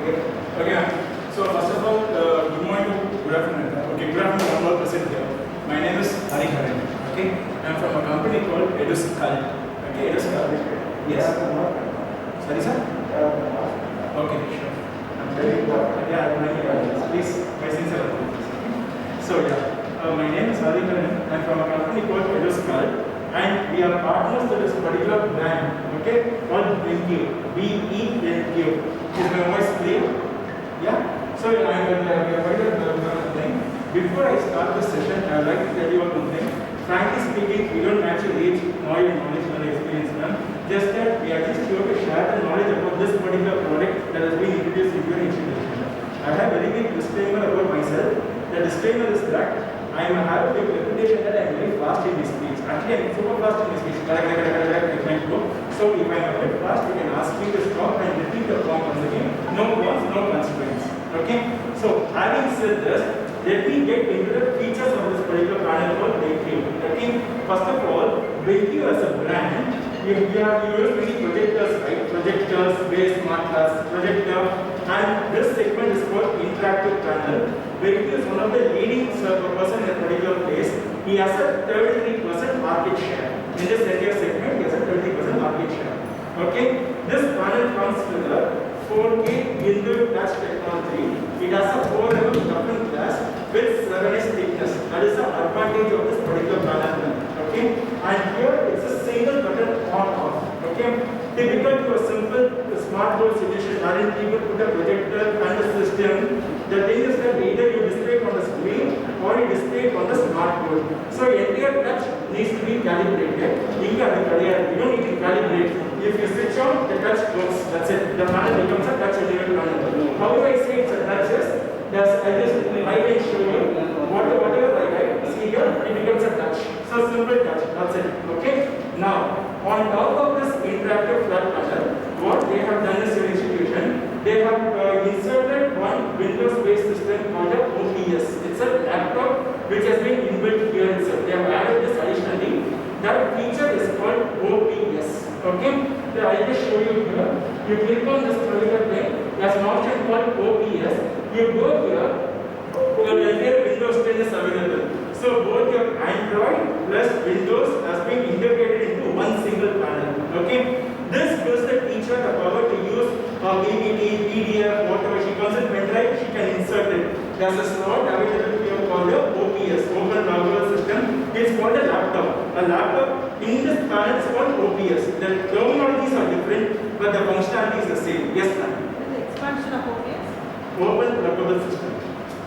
Okay. So first of all, good morning, good afternoon. Okay, good afternoon. I'm all present here. My name is Hari Karan. Okay, I'm from a company called Eduscult. Okay, Eduscult. Yes. Sorry, sir. Okay, sure. I'm very important. Yeah, please, my sincere apologies. So my name is Hari Karan. I'm from a company called Eduscult. And we are partners to this particular brand, okay, called Benq, B-E-N-Q. Is my voice clear? Yeah? So we are particular thing. Before I start this session, I would like to tell you one thing. Frankly speaking, we don't actually age knowledge or experience, man. Just that we are just here to share the knowledge about this particular product that has been introduced into your institution. I have a very big disclaimer about myself. The disclaimer is that I have a big reputation that I am very fast in this speech. Actually, I am super fast in this speech. So if I am a bit fast, you can ask me to stop and repeat the prompt once again. No cons, no consequence. Okay? So having said this, let me get into the features of this particular panel called Benq. Okay? First of all, Benq as a brand, we use many projectors, right? Projectors, base, smart glass, projector, and this segment is called interactive panel. Benq is one of the leading person in a particular place. He has a 33% market share. In this entire segment, he has a 30% market share. Okay? This panel comes with a 4K inbuilt touch technology. It has a 4 mm toughened glass with 7 thickness. That is the advantage of this particular panel. Okay? And here it's a single button on off. Okay? Typical to a simple smart board solution wherein people put a projector and a system. The thing is that either you display it on the screen or you display it on the smart board. So entire touch needs to be calibrated. You don't need to calibrate. If you switch on, the touch works. That's it. The panel becomes a touch enabled panel. How do I say it's a touch? I can show you. Whatever I see here, it becomes a touch. So simple touch. That's it. Okay? Now, on top of this interactive flat panel, what they have done is your institution, they have inserted one Windows-based system called a OPS. It's a laptop which has been inbuilt here itself. They have added this additionally. That feature is called OPS. Okay? So I'll just show you here. You click on this particular thing. There's an option called OPS. You go here. Your entire Windows 10 is available. So both your Android plus Windows has been integrated into one single panel. Okay? This gives the teacher the power to use PPT, PDF, whatever she comes in pendrive, she can insert it. There's a slot available here called the OPS, Open Programmable System. It's called a laptop. A laptop in this panel is called OPS. The terminologies are different, but the functionality is the same. Yes, ma'am. The expansion of OPS? Open Programmable System.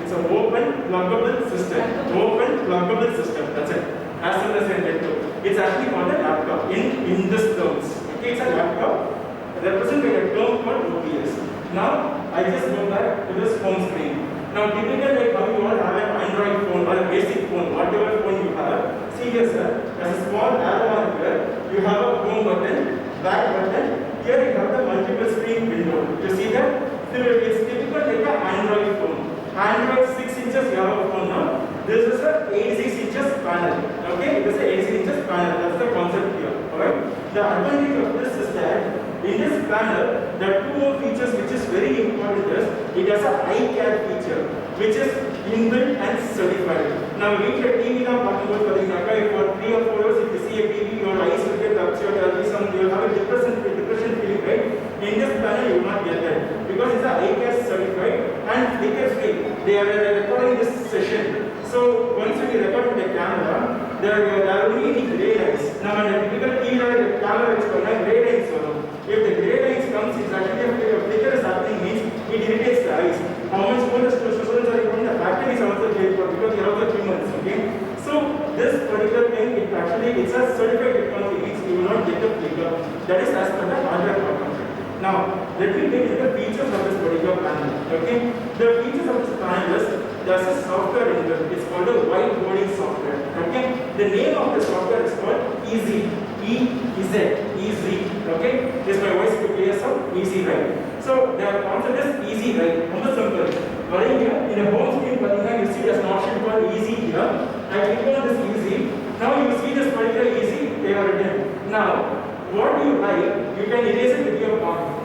It's an open pluggable system. Open pluggable system. That's it. As soon as I get to. It's actually called a laptop in this terms. Okay, it's a laptop represented by a term called OPS. Now I just go back to this home screen. Now typically like how you all have an Android phone or a basic phone, whatever phone you have. See here, sir. As a small arrow on here, you have a home button, back button. Here you have the multiple screen window. You see that? So it's typical like an Android phone. Android 6 inches you have a phone now. This is a 86 inches panel. Okay, this is a 86 inches panel. That's the concept here. Alright. The advantage of this is that in this panel, there are two more features which is very important. It has a eye care feature, which is inbuilt and certified. Now, we need a TV now talking about for 3 or 4 hours. If you see a TV, your eyes will get upset. You will have a depression feeling, right? In this panel, you will not get that because it's a eye care certified and flicker free. They are recording this session. So once when you record with the camera, there are only any gray lines. Now, when a typical TV the camera is going to have gray lines. If the gray lines comes, it's actually a flicker is happening means it irritates the eyes. How much more the students are going, the battery is also paid for because they are also humans. Okay. So this particular thing, it's a certified technology means you will not get the flicker. That is as per the hardware part of it. Now, let me get into the features of this particular panel. Okay, the features of this panel is there's a software in it. It's called a whiteboarding software. Okay, the name of the software is called Easy. E-Z. Easy. Okay, is my voice clear? So easy, right? So the concept is easy, right? Almost simple. Right here in a home screen, you see there's an option called Easy here. I click on this Easy. Now you see this particular Easy. They are written. Now, what do you like? You can erase it with your palm.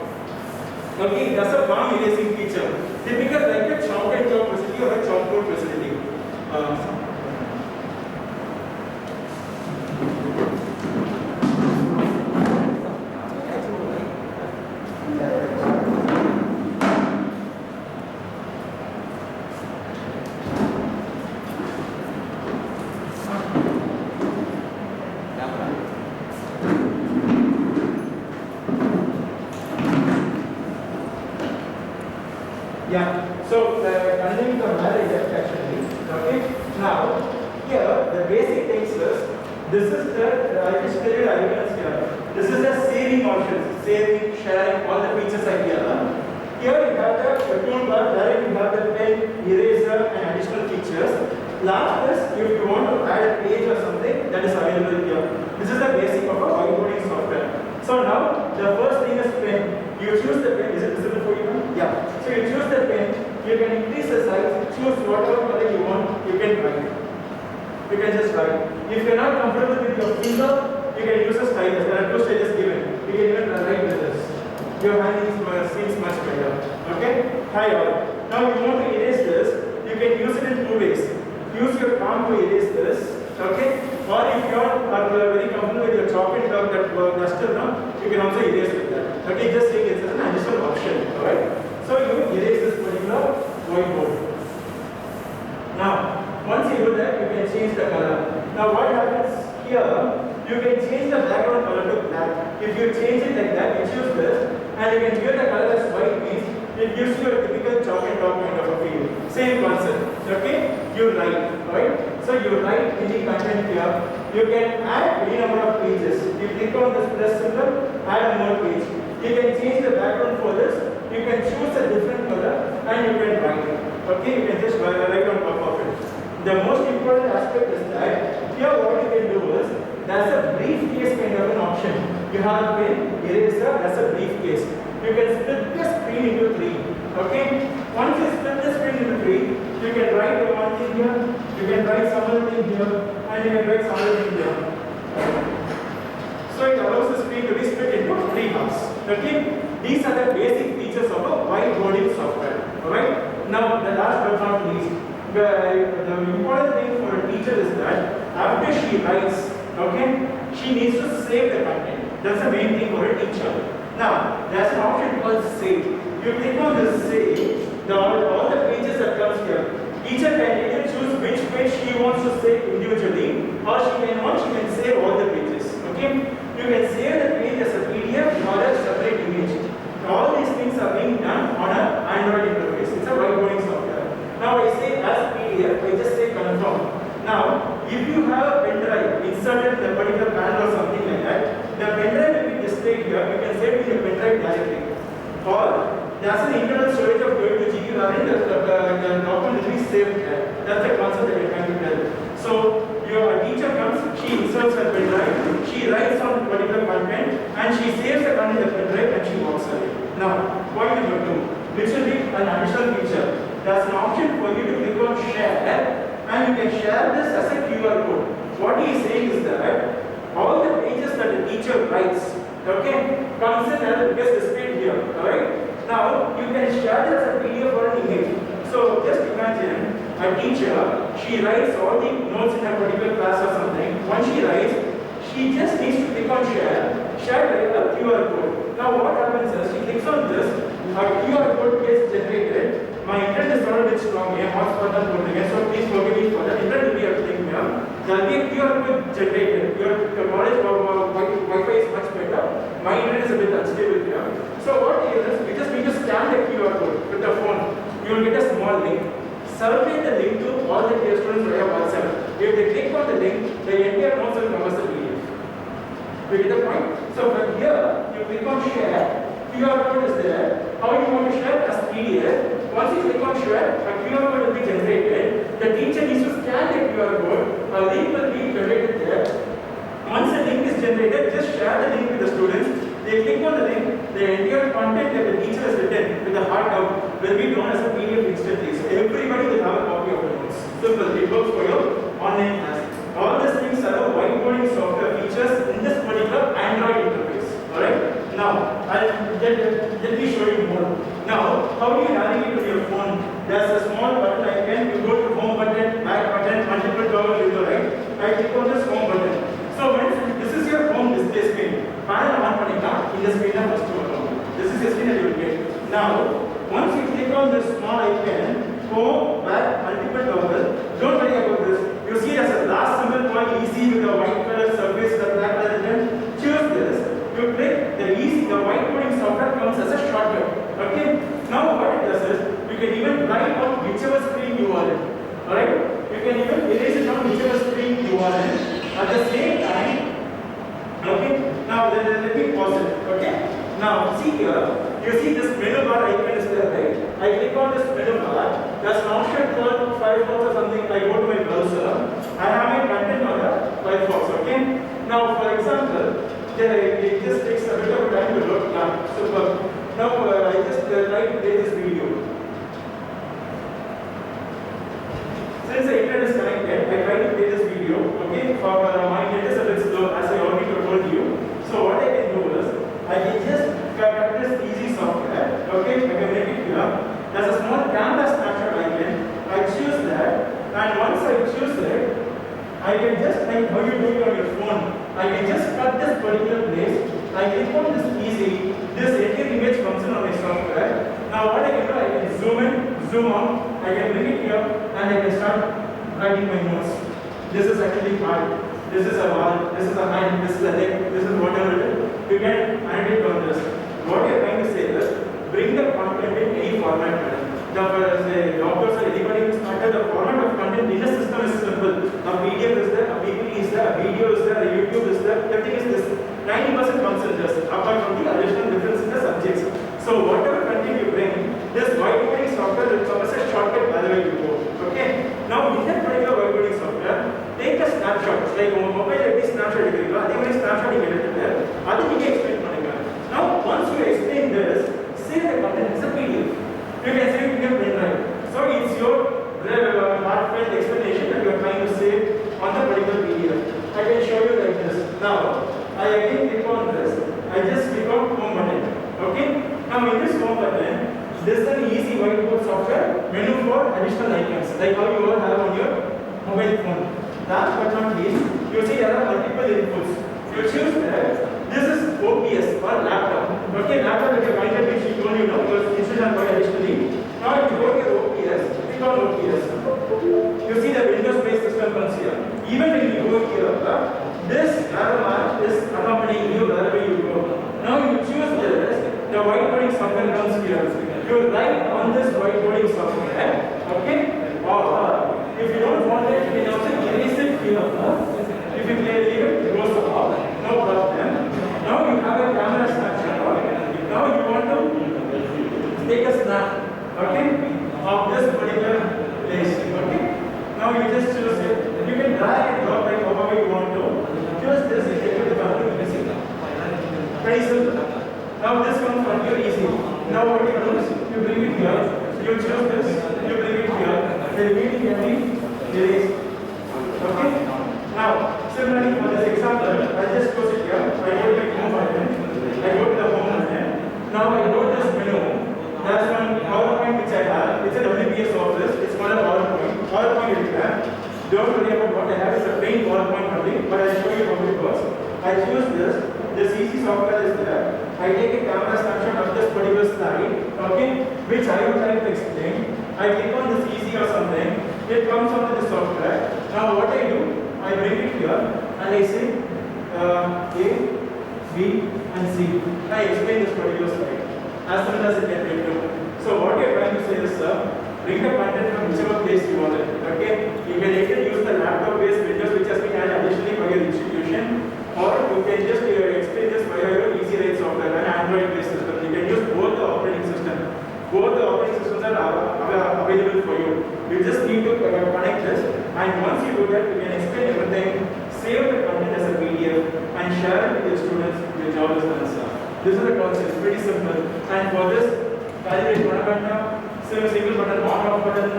Okay, that's a palm erasing feature. teacher. Typical like a chalk and chalk facility or a chalkboard facility. Yeah, so continuing the marriage actually, okay. Now, here the basic things is, this is the, I just tell you the icons here. This is the saving options, saving, sharing, all the features are here. Here you have the toolbar, there you have the pen, eraser and additional features. Last is, if you want to add a page or something, that is available here. This is the basic of a whiteboarding software. So now, the first thing is pen. You choose the pen, is it visible for you? Yeah. So you choose the pen, you can increase the size, choose whatever color you want, you can write. You can just write. If you are not comfortable with your finger, you can use a stylus. There are two stylus given. You can even write with this. Your hand seems much better. Okay? Hi all. Now you want to erase this, you can use it in two ways. Use your palm to erase this. Okay? Or if you are very comfortable with your chalk and chalk that duster now, you can also erase with that. Okay, just saying it's an additional option. Alright? So you erase this particular whiteboard. Now, once you do that, you can change the color. Now what happens here, you can change the background color to black. If you change it like that, you choose this, and you can give the color as white means, it gives you a typical chalk and talk kind of a feel. Same concept. Okay? You write, right? So you write any content here. You can add any number of pages. You click on this plus symbol, add more page. You can change the background for this. You can choose a different color and you can write. Okay? You can just write on top of it. The most important aspect is that here what you can do is, there's a briefcase kind of an option. You have a pen, eraser, that's a briefcase. You can split the screen into three. Okay? Once you split the screen into three, you can write one thing here, you can write some other thing here, and you can write some other thing here. So it allows the screen to be split into three halves. Okay? These are the basic features of a whiteboarding software. Alright? Now the last but not least, the important thing for a teacher is that after she writes, okay, she needs to save the content. That's the main thing for a teacher. Now, there's an option called save. You click on this save, all the pages that comes here. Teacher can either choose which page she wants to save individually, or she can save all the pages. Okay? You can save the page as a PDF or a separate image. All these things are being done on an Android interface. It's a whiteboarding software. Now I say as PDF, I just say confirm. Now, if you have a pen drive inserted in a particular panel or something like that, the pen drive will be displayed here. You can save it in your pen drive directly. Or there's an internal storage of 22 GB wherein the document will be saved there. That's the concept that we're trying to tell. So your teacher comes, she inserts her pen drive, she writes on particular content, and she saves the content in the pen drive and she walks away. Now, point number 2, which will be an additional feature. There's an option for you to click on share, and you can share this as a QR code. What he is saying is that all the pages that the teacher writes, okay, comes in and gets displayed here. Alright? Now you can share this as a PDF or an image. So just imagine a teacher, she writes all the notes in a particular class or something. Once she writes, she just needs to click on share a QR code. Now what happens is, she clicks on this, a QR code gets generated. My internet is not a bit strong here, hotspot not working, so please forgive me for that. Internet will be everything here. There will be a QR code generated. Your knowledge of Wi-Fi is much better. My internet is a bit unstable here. So what it is, we just need to scan the QR code with the phone. You will get a small link. Circulate the link to all the dear students via WhatsApp. If they click on the link, the entire notes will come as a PDF. You get the point? So from here, you click on share. QR code is there. How you want to share as PDF? Once you click on share, a QR code will be generated. The teacher needs to scan the QR code. A link will be generated there. Once the link is generated, just share the link with the students. They click on the link. The entire content that the teacher has written with the hard out will be known as a PDF instantly. So everybody will have a copy of the notes. Simple. It works for your online class. All these things are the whiteboarding software features in this particular Android interface. Alright? Now, let me show you more. Now, how do you navigate there's a small button icon. You go to home button, back button, multiple toggle window, right? I click on this home button. So when this is your home display screen, panel on panninga, in the screen first varo. This is the screen that you will get. Now, once you click on this small icon, home, back, multiple toggle, don't worry about this. You see there's a last symbol called easy with the white color surface, the black color ribbon. Choose this. You click the easy, the white coding software comes as a shortcut. Okay? Now what it does is, you can even write on whichever screen you are in. Alright? You can even erase it on whichever screen you are in. At the same time, okay? Now let me pause it. Okay? Now see here, you see this menu bar icon is there, right? I click on this menu bar. There's an option called Firefox or something. I go to my browser. I have my content on the Firefox. Okay? Now for example, it just takes a bit of time to load. Yeah, super. Now I just try to play this video. Since the internet is connected, I try to play this video. Okay, for my internet is a bit slow, as I already told you. So what I can do is, I can just cut this easy software. Okay, I can make it here. There's a small camera snapshot icon. I choose that, and once I choose it, I can just, like how you do it on your phone, I can just cut this particular place. I click on this easy. This entire image comes in on my software. Now what I can do, I can zoom in, zoom out. I can bring it here, and I can start writing my notes. This is actually hard. This is a wall. This is a hand. This is a leg. This is whatever it is. You can annotate on this. What we are trying to say is, bring the content in any format. The doctors or anybody who started the format of content in a system is simple. A PDF is there, a PPT is there, a video is there, a YouTube is there, everything is this. 90% comes in this, apart from the additional difference in the subjects. So whatever content you bring, this whiteboarding software will come as a shortcut wherever you go. Okay? Now in that particular whiteboarding software, take a snapshot. Like mobile every snapshot you take, snapshot you get it there. That you can explain. Now once you explain this, say the content is a PDF. You can say it in your pen drive. So it's your heartfelt explanation that you are trying to say on the particular PDF. I can show you like this. Now, I again click on this. I just click on home button. Okay? Now in this home button, this is an easy whiteboard software menu for additional icons, like how you all have on your mobile phone. Last but not least, you see there are multiple inputs. You choose that. This is OPS or laptop. Okay, laptop is a pointer which you told you know because instead of additionally. Now if you go to your OPS, click on OPS. You see the Windows based system comes here. Even when you go here, this arrow mark is accompanying you wherever you go. Now you choose this, the whiteboarding software comes here. You write on this whiteboarding software, okay? Or if you don't want it, you can also erase it here. If you leave it, it goes off. No problem. Now you have a camera snapshot. Now you want to take a snap, okay, of this particular place. Okay. Now you just choose it. You can drag and drop like however you want to. Choose this. You take it to very simple. Now this comes from your easy. Now what you do is you bring it here. You choose this. You bring it here. The remaining can be erased. Okay. Now, similarly for this example, I just close it here. I go to the home button. I go to the home button. Now I go to this menu. There's one PowerPoint which I have. It's a WPS office. It's called a PowerPoint. PowerPoint is there. Don't worry about what I have. It's a plain PowerPoint only, but I'll show you how it works. I choose this. This easy software is there. I take a camera snapshot of this particular slide, okay, which I would like to explain. I click on this easy or something. It comes onto the software. Now what I do? I bring it here and I say A, B and C. I explain this particular slide as soon as it gets ready. So what you are trying to say is, bring the content from whichever place you want it. Okay? You can either use the laptop-based Windows which has been added additionally by your institution, or you can just explain this via your easy write software and Android-based system. You can use both the operating system. Both the operating systems are available for you. You just need to connect this, and once you do that, you can explain everything, save the content as a PDF, and share it with your students. Your job is done. This is the concept. It's pretty simple. And for this, calculate one button, single button, on-off button,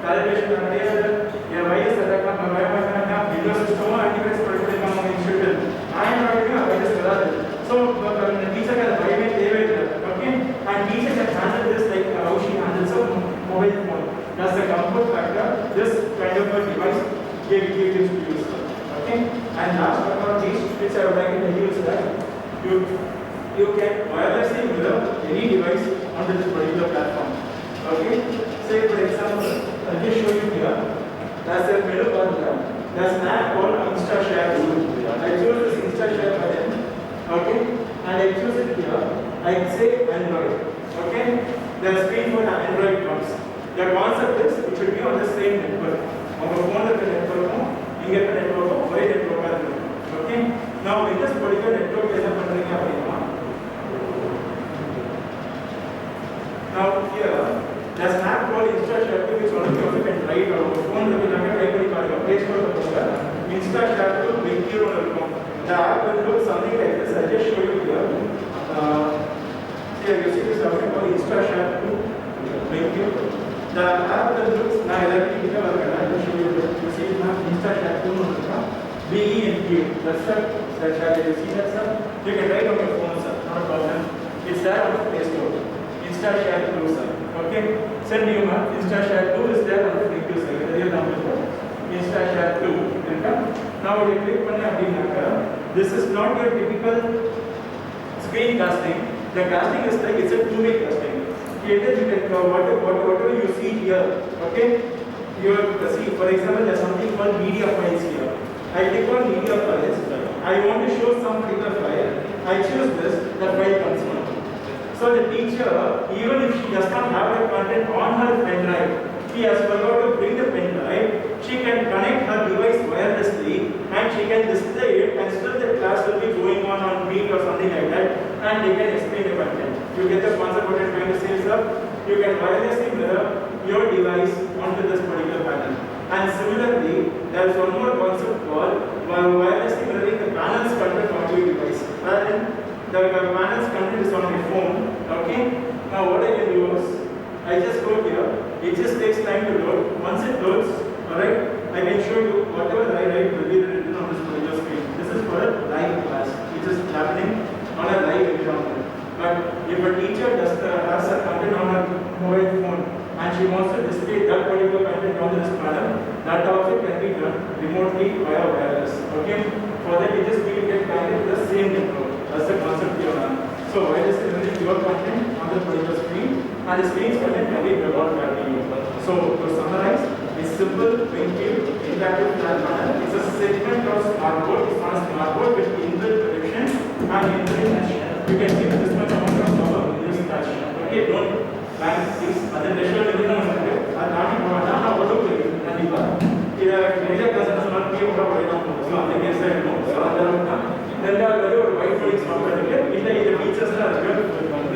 calculation your virus attack, Windows system, antivirus protecting institution. I am not doing a virus. So the teacher can write it, okay, and teacher can handle this like how she handles a mobile phone. gives to you, sir. Okay? And last but not least, which I would like to tell you is that you can wirelessly mirror any device onto this particular platform. Okay? Say for example, I'll just show you here. There's a menu bar there. There's an app called Insta Share Tool. I choose this Insta Share button. Okay? And I choose it here. I say Android. Okay? The screen for the Android comes. The concept is it should be on the same network. On the phone network, you get the network, one network. Okay? Now in this particular network, now here, there's an app called Insta Share Tool which one of you can try it on your phone. You can try it Play Store. Insta Share Tool, Benq. The app will look something like this. I'll just show you here. Here you see this app called Insta Share Tool, Benq. The app will look now. I'll just show you. You see now Insta Share Tool. BENQ. That's that. You see that, sir? You can write on your phone, sir. Not a problem. It's there on the Play Store. Insta Share Tool, sir. Okay? Send you ma. Insta Share Tool is there on the Benq, sir. Insta Share Tool. Now you click on it. This is not your typical screen casting. The casting is like it's a two-way casting. Here you can whatever you see here. Okay? You see, for example, there's something called media files here. I click on media files. I want to show some particular file. I choose this. The file comes on. So the teacher, even if she does not have the content on her pen drive, she has forgot to bring the pen drive. She can connect her device wirelessly and she can display it, and still the class will be going on Meet or something like that, and they can explain the content. You get the concept what I'm trying to say, sir? You can wirelessly mirror your device onto this particular panel. And similarly, there is one more concept called wirelessly mirroring the panel's content onto your device. And the panel's content is on my phone. Okay? Now what I can do is, I just go here. It just takes time to load. Once it loads, alright, I can show you whatever I write will be written on this particular screen. This is for a live class. It is happening on a live example. But if a teacher has a content on her mobile phone and she wants to display that particular content on this panel, that also can be done remotely via wireless. Okay? For that, you just need to get connected to the same network. That's the concept here. So wirelessly mirroring your content on the particular screen, and the screen's content can be brought back to you. So to summarize, it's simple, Benq, interactive plan panel. It's a segment of smart board. It's not a smart board with inbuilt protection and inbuilt touch. You can give this much amount of power in this touch. Okay, don't bang things. Other pressure will not happen. And now what do you do? And if major concerns are not clear, what do so on the case side, no. So then there are very white coding software. In the features are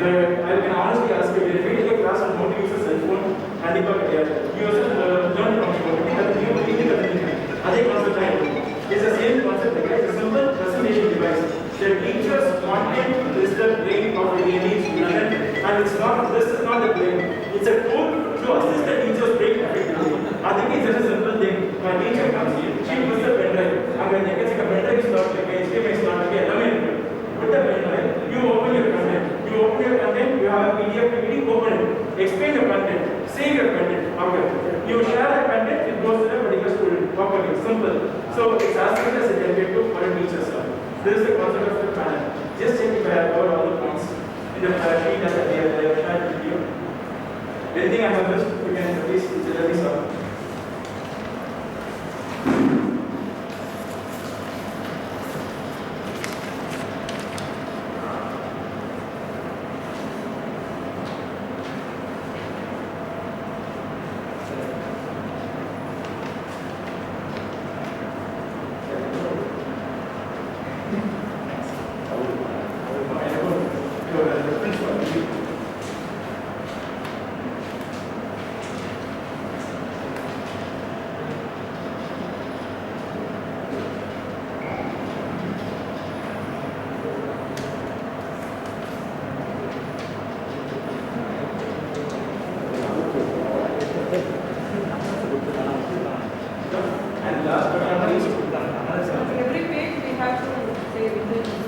I can honestly ask you, if you take a class on how to use a cell phone, and if you learn from it's the same concept. It's a simple presentation device. The teacher's content is the brain of the student, and this is not the brain. It's a tool to assist the teacher's brain effectively. I think it's just a simple thing. My teacher comes in, she puts the pen drive. I'm going to take a pen drive is not like HDMI is not like put the pen drive, you open your content. You have a PDF, DVD, open it. Explain the content, save your content. Okay. You share the content, it goes to the particular student. Okay, simple. So it's as simple as it can get to for a teacher, sir. This is the concept of the panel. Just check if I have covered all the points in the sheet that I have shared with you. Anything I have missed, you can please tell me, sir.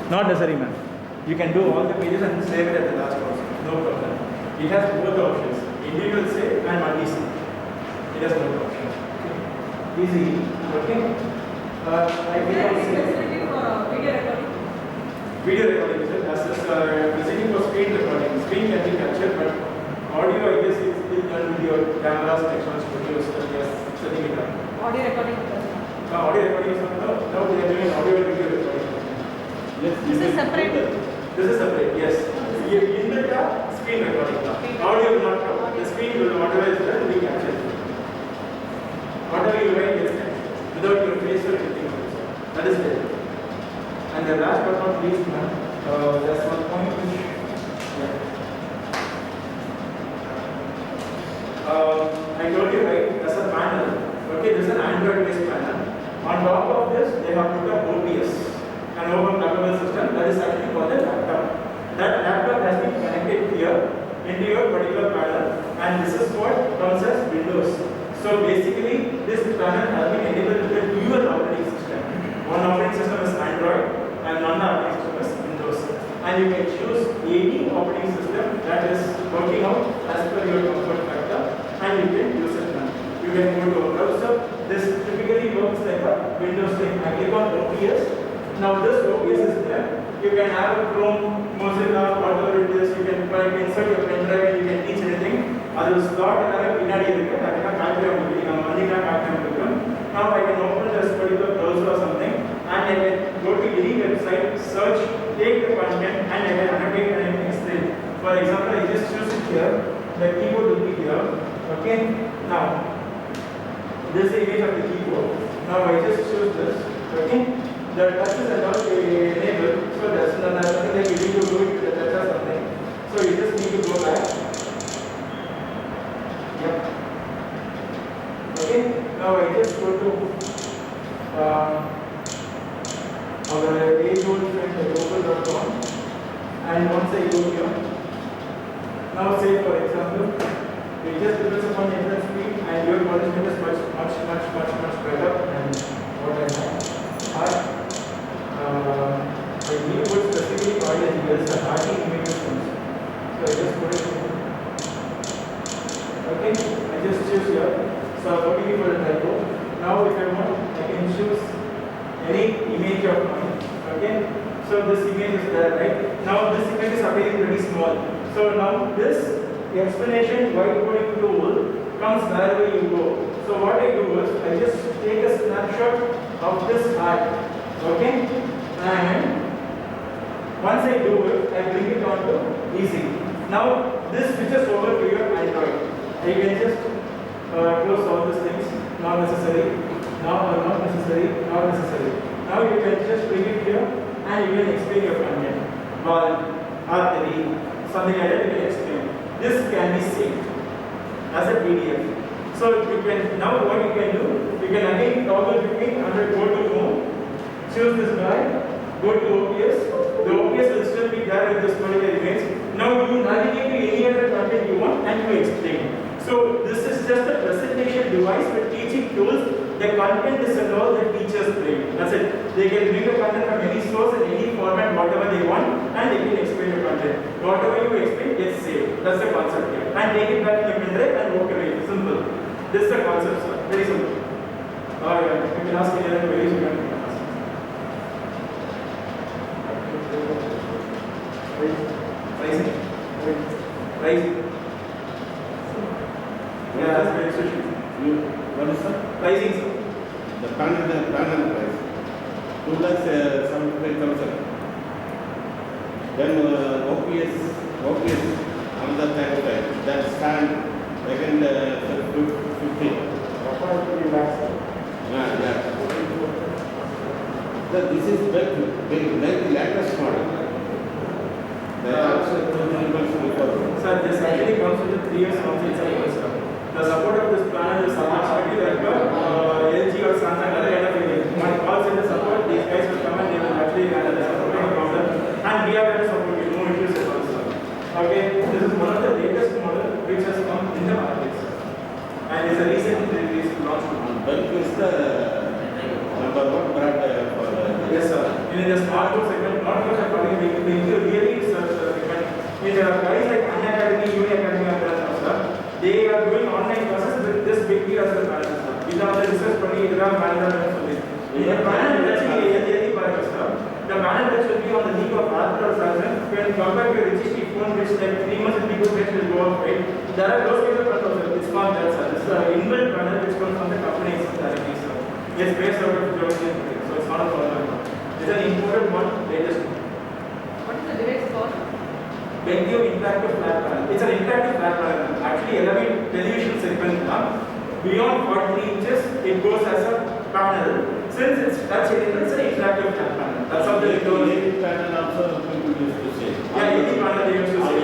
Not necessary, ma'am. You can do all the pages and save it at the last also. No problem. It has both options. Individual save and multi-save. It has both options. Okay. easily. Okay. I Is can there any also facility for video recording? video recording. As facility for screen recording. Screen can be captured, but audio I guess is still done with your cameras, textures, videos, yes, setting it up. Audio recording. Audio recording is now we are doing audio and video recording. Yes, This is separate. This is separate, yes. In the screen recording. Audio will not come. The screen will whatever is there will be captured. Whatever you write is there without your face or anything else. That is there. And the last but not least, there's one point which I told you right, there's a panel. Okay, there's an Android based panel. On top of this, they have put a OPS, an open programmable system that is actually called a laptop. That laptop has been connected here into your particular panel, and this is what comes as Windows. So basically, this panel has been enabled with a dual operating system. One operating system is Android, and another operating system is Windows. And you can choose any operating system that is working out as per your comfort factor, and you can use it now. You can go to a browser. This typically works like a Windows thing. I click on OPS. Now this OPS is there. You can have a Chrome, Mozilla, whatever it is. You can insert your pen drive and you can teach anything. That is slot and I now I can open this particular browser or something, and I can go to any website, search, take the content, and I can annotate and explain. For example, I just choose it here. The keyboard will be here. Okay. Now this is the image of the keyboard. Now I just choose this. Okay. The touches are not enabled, so that's nothing like you need to do it with the touch or something. So you just need to go back. Yep. Okay. Now I just go to our age-old friend local.com, and once I go here, now say for example, it just depends upon the internet speed, and your punishment is much better than what I have. I need to put specifically called as here is a hearty image response. So I just put it here. Okay, I just choose here. So forgive me for the typo. Now if I want, I can choose any image of mine. Okay, so this image is there, right? Now this image is appearing pretty small. So now this explanation whiteboarding tool comes wherever you go. So what I do is I just take a snapshot of this heart. Okay, and once I do it, I bring it on to easy. Now this switches over to your Android. You can just close all these things. Not necessary. Now not necessary. Not necessary. Now you can just bring it here and you can explain your content. Ball, artery, something like that. You can explain. This can be saved as a PDF. So you can now what you can do? You can again toggle between under go to home. Choose this guy, go to OPS. The OPS will still be there with this particular image. Now you navigate to any other content you want and you explain. So this is just a presentation device with teaching tools. The content is and all the teachers bring. That's it. They can bring the content from any source in any format, whatever they want, and they can explain your content. Whatever you explain gets saved. That's the concept here. And take it back in your pen drive and walk away. Simple. This is the concept, sir. Very simple. You can ask any other queries. You can ask. Pricing. Yeah, that's very special. What is that? Pricing, sir. The panel price. 2,75,000. Then OPS, another type. That stand, second 50. Yeah. So this is Benq latest model. They are also 2,000 before. Sir, this actually comes with a 3 years console cycle. The support of this panel is approximately like LG or Samsung other kind of thing. When it calls in the support, these guys will come and they will actually handle the support problem. And we are going to support you, no issues at all, sir. Okay, this is one of the latest model which has come in the market, sir. And it's a recent release launched one. Benq is the number one brand for yes, sir. In the smartphone segment, not just according to really recommend. There are guys like Unacademy, Uni Academy, and sir. They are doing online classes with this big as well, sir. இதை வந்து research பண்ணி இதெல்லாம் panel சொல்லி இந்த panel வச்சு எழுதி பாருங்க sir. The panel test will be on the leak of arthro surgeon when compared to registry phone which like 3 months and people test will go up, right? There are those kinds of controls. It's not that, sir. This is an inbuilt panel which comes from the company directly, sir. It's based out of Germany, so it's not a problem. It's an imported one, latest one. What is the device called? Benq interactive flat panel. It's an interactive flat panel. Actually, every television segment beyond 43 inches, it goes as a panel. Since it's touch enabled, it's an interactive flat panel. That's how they do it. Panel also people used to say. Yeah, any panel they used to say,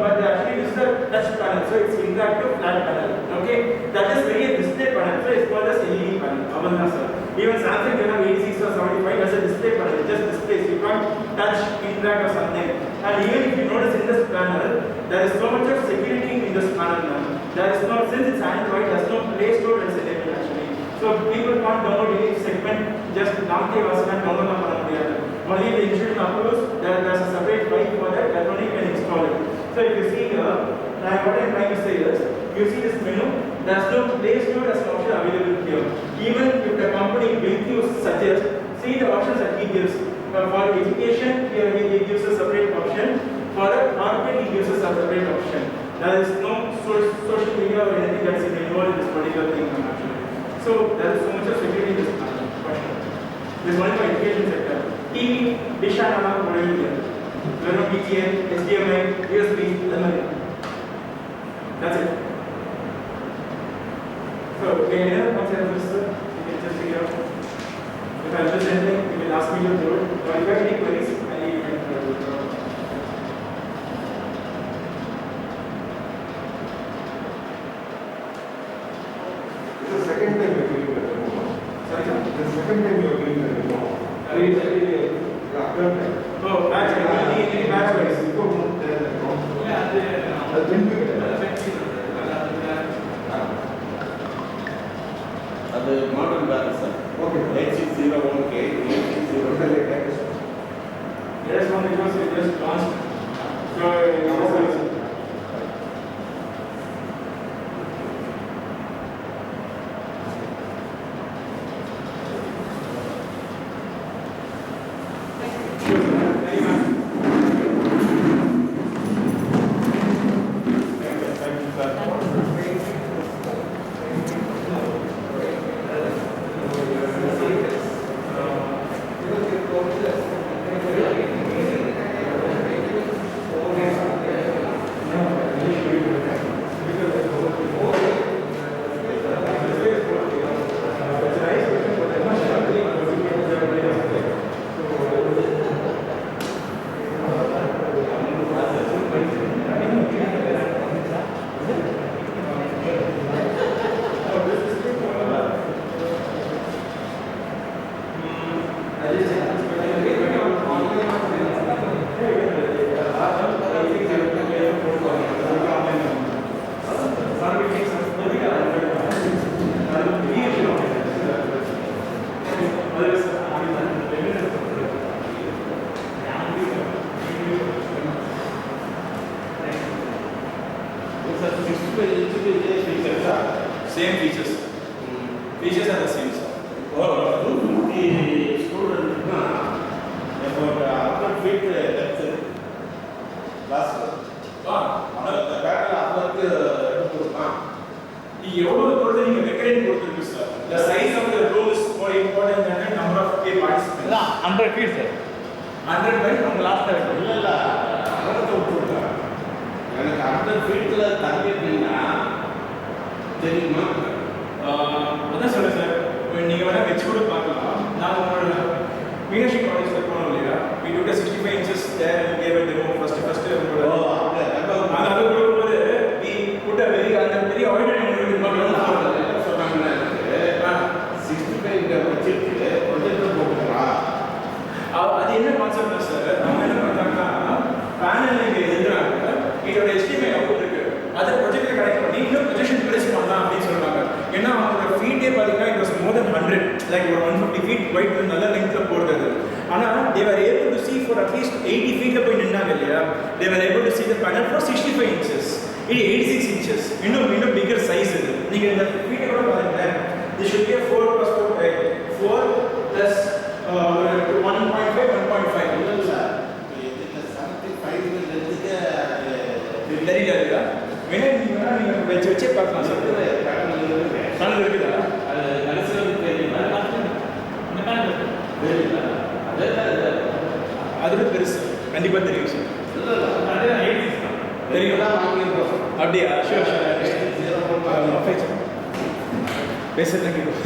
but actually this is a touch panel, so it's interactive flat panel. Okay, that is very display panel, so it's called as LED panel. Avanna sir. Even Samsung can have 86 or 75 as a display panel. It just displays. You can't touch, interact or something. And even if you notice in this panel, there is so much of security in this panel now. There is no, since it's Android, there's no Play Store that's enabled actually. So people can't download any segment, just namke vasan download na panna mudiyadhu. Only the institution approves, there's a separate file for that, that only can install it. So if you see here, what I'm trying to say is, you see this menu, there's no Play Store as an option available here. Even if the company Benq suggests, see the options that he gives. For education, here he gives a separate option. For a market, he gives us a separate option. There is no social media or anything that's involved in this particular thing actually. So there is so much of security in this panel. This is only for education sector. TV, dish analog, whatever here. There are no PGA, HDMI, USB, that's it. So, any other concept, sir? You can just figure out. If I miss anything, you can ask me to do it. Or if you have any queries, I need you can do it. This is the second time you're doing the demo. Sorry, sir? The second time you're doing the demo. Yeah, third time. Oh, batch, any batch wise. Before month, there the demo. Yeah, That's been good. அது model balance sir. Okay. 8601K 8601. Yes, one because it just launched. So, same features. Features are the same, sir. The student about upper feet that's it. Last அந்த pattern அவருக்கு எடுத்துமா எவ்வளவு பொறுத்து நீங்க ரெக்கரெண்ட் கொடுத்துருக்கு sir. The size of the room is more important than the number of participants. இல்ல 100 feet sir. 100 by நம்ம last இருக்கு. இல்ல இல்ல அவருக்கு விட்டுருக்கா எனக்கு அந்த ஃபீட்ல தங்கிட்டீங்கன்னா தெரியுமா அதான் சொல்றேன் சார். நீங்க வேணா வெச்சு கூட பார்க்கலாம். நான் உங்களோட மீனாட்சி காலேஜ்ல போனோம் இல்லையா? We took a 65 inches there and gave a demo first. ஓ அப்படியே அது கொடுக்கும்போது we put a very அந்த பெரிய ஆடிட்டோரியம் சொன்னாங்கன்னா 65 வச்சுட்டு ப்ரொஜெக்டர் போட்டுக்கிறா அது என்ன கான்செப்ட் சார்? அவங்க என்ன பண்றாங்கன்னா பேனல் இங்க எழுதுறாங்க, இதோட HDMI அவுட் இருக்கு, அதை ப்ரொஜெக்டர் கனெக்ட் பண்ணி இன்னும் ப்ரொஜெக்ஷன் ப்ளேஸ் பண்ணலாம் அப்படின்னு சொல்றாங்க. ஏன்னா அவங்களோட ஃபீட்டே பார்த்தீங்கன்னா it was more then 100, like ஒரு 150 feet வைட் நல்ல லெங்க்ல போடுறது. ஆனால் they were able to see for at least 80 feet போய் நின்னாங்க இல்லையா? They were able to see the panel for 65 inches. இது 86 inches. இன்னும் பிகர் சைஸ் இது. நீங்க இந்த ஃபீட்டை கூட பாருங்களேன். This should be a 4 plus 4 plus 1.5, 1.5. இல்லை சார் இதுக்கு 75 எடுத்துக்க தெரியல இருக்கா? வேணா நீங்கள் வச்சே பார்க்கலாம் சார். சேனல் இருக்குதா? அது கடைசியில் தெரியுமா இந்த பேனல் தெரியல அதோட பெருசு கண்டிப்பாக தெரியும் சார். இல்லை இல்லை அது 80s தான் தெரியும். வாங்கியிருக்கோம் அப்படியா? Sure sure. 0.5 பேசுறது கேட்கும்.